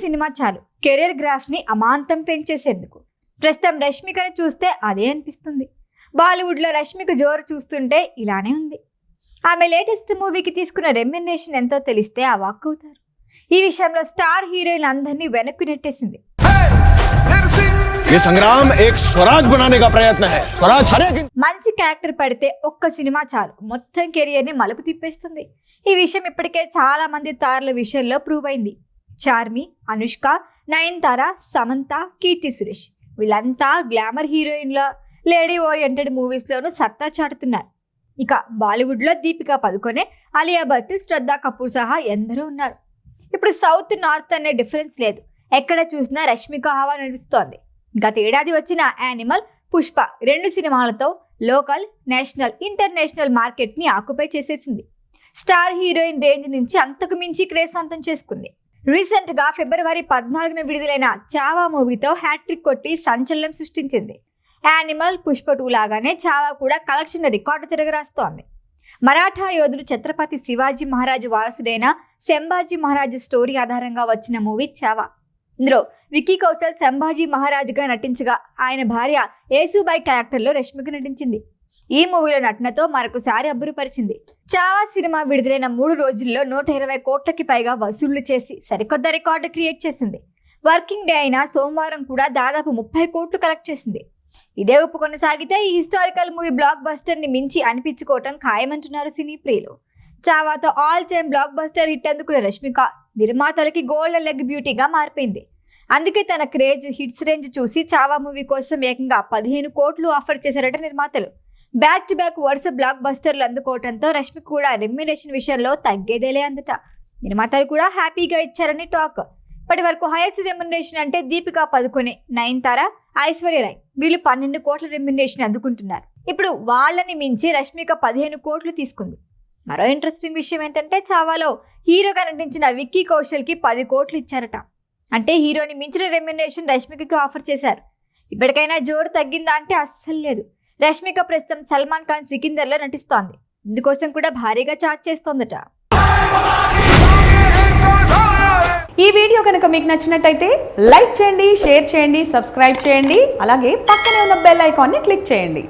Cinema చాలు career graph ని అమాంతం పెంచేసేందుకు. ప్రస్తుతం రష్మికను చూస్తే అదే అనిపిస్తుంది. బాలీవుడ్లో రష్మిక జోరు చూస్తుంటే ఇలానే ఉంది. ఆమె లేటెస్ట్ మూవీకి తీసుకున్న రెమ్యునరేషన్ ఎంతో తెలిస్తే అవాక్కవుతారు. ఈ విషయంలో స్టార్ హీరోయిన్ అందరినీ వెనక్కి నెట్టేసింది. మంచి క్యారెక్టర్ పడితే ఒక్క సినిమా చాలు మొత్తం కెరియర్ ని మలుపు తిప్పేస్తుంది. ఈ విషయం ఇప్పటికే చాలా మంది తారల విషయంలో ప్రూవ్ అయింది. చార్మి, అనుష్క, నయనతార, సమంత, కీర్తి సురేష్ వీళ్ళంతా గ్లామర్ హీరోయిన్ల లేడీ ఓరియంటెడ్ మూవీస్లోనూ సత్తా చాటుతున్నారు. ఇక బాలీవుడ్లో దీపికా పదుకొనే, అలియా భట్, శ్రద్ధా కపూర్ సహా ఎందరో ఉన్నారు. ఇప్పుడు సౌత్ నార్త్ అనే డిఫరెన్స్ లేదు. ఎక్కడ చూసినా రష్మిక హవా నడుస్తోంది. గతేడాది వచ్చిన యానిమల్, పుష్ప 2 సినిమాలతో లోకల్, నేషనల్, ఇంటర్నేషనల్ మార్కెట్ని ఆక్యుపై చేసేసింది. స్టార్ హీరోయిన్ రేంజ్ నుంచి అంతకు మించి క్రేజ్ సొంతం చేసుకుంది. రీసెంట్గా ఫిబ్రవరి 14న విడుదలైన చావా మూవీతో హ్యాట్రిక్ కొట్టి సంచలనం సృష్టించింది. యానిమల్, పుష్ప 2 లాగానే చావా కూడా కలెక్షన్ రికార్డు తిరగరాస్తోంది. మరాఠా యోధుడు ఛత్రపతి శివాజీ మహారాజు వారసుడైన సంభాజీ మహారాజు స్టోరీ ఆధారంగా వచ్చిన మూవీ చావా. ఇందులో విక్కీ కౌశల్ సంభాజీ మహారాజుగా నటించగా ఆయన భార్య యేసుబాయి క్యారెక్టర్లో రష్మిక నటించింది. ఈ మూవీలో నటనతో మరొకసారి అబ్బురుపరిచింది. చావా సినిమా విడుదలైన 3 రోజుల్లో 120 కోట్లకి పైగా వసూళ్లు చేసి సరికొత్త రికార్డు క్రియేట్ చేసింది. వర్కింగ్ డే అయిన సోమవారం కూడా దాదాపు 30 కోట్లు కలెక్ట్ చేసింది. ఇదే ఉప్పు కొనసాగితే ఈ హిస్టారికల్ మూవీ బ్లాక్ బస్టర్ ని మించి అనిపించుకోవటం ఖాయమంటున్నారు సినీ ప్రియులు. చావాతో all time blockbuster hit అందుకున్న రష్మిక నిర్మాతలకి గోల్డెన్ లెగ్ బ్యూటీగా మారిపోయింది. అందుకే తన క్రేజ్ హిట్స్ రేంజ్ చూసి చావా మూవీ కోసం ఏకంగా 15 కోట్లు ఆఫర్ చేశారట నిర్మాతలు. బ్యాక్ టు బ్యాక్ వరుస బ్లాక్ బస్టర్లు అందుకోవడంతో రష్మిక కూడా రెమ్యునరేషన్ విషయంలో తగ్గేదేలే అందట. నిర్మాతలు కూడా హ్యాపీగా ఇచ్చారని టాక్. ఇప్పటి వరకు హైయెస్ట్ రెమ్యునరేషన్ అంటే దీపికా పదుకొనే, నయనతార, ఐశ్వర్య రాయ్ వీళ్ళు 12 కోట్ల రెమ్యునరేషన్ అందుకుంటున్నారు. ఇప్పుడు వాళ్ళని మించి రష్మిక 15 కోట్లు తీసుకుంది. మరో ఇంట్రెస్టింగ్ విషయం ఏంటంటే చావాలో హీరోగా నటించిన విక్కీ కౌశల్కి 10 కోట్లు ఇచ్చారట. అంటే హీరోని మించిన రెమ్యునరేషన్ రష్మికకి ఆఫర్ చేశారు. ఇప్పటికైనా జోరు తగ్గిందా అంటే అస్సలు లేదు. రష్మిక ప్రస్తుతం సల్మాన్ ఖాన్ సికిందర్లో నటిస్తోంది. ఇందుకోసం కూడా భారీగా చార్జ్ చేస్తోందట. ఈ వీడియో కనుక మీకు నచ్చినట్టయితే లైక్ చేయండి, షేర్ చేయండి, సబ్స్క్రైబ్ చేయండి. అలాగే పక్కనే ఉన్న బెల్ ఐకాన్ని క్లిక్ చేయండి.